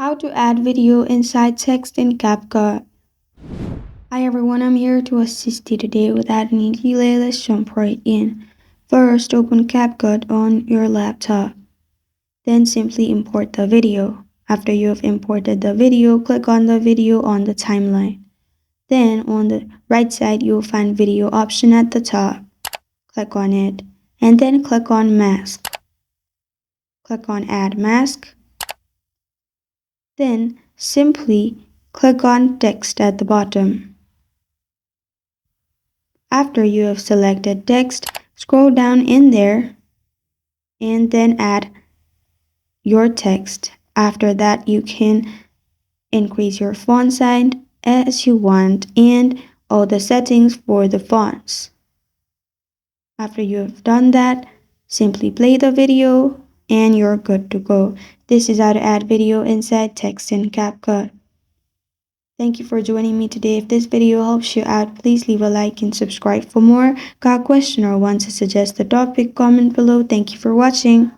How to add video inside text in CapCut. Hi everyone, I'm here to assist you today with adding a delay. Let's jump right in. First, open CapCut on your laptop. Then simply import the video. After you have imported the video, click on the video on the timeline. Then on the right side, you'll find video option at the top. Click on it and then click on mask. Click on add mask. Then simply click on text at the bottom. After you have selected text, scroll down in there and then add your text. After that, you can increase your font size as you want and all the settings for the fonts. After you have done that, simply play the video and you're good to go. This is how to add video inside text in CapCut. Thank you for joining me today. If this video helps you out, please leave a like and subscribe for more. Got a question or want to suggest a topic? Comment below. Thank you for watching.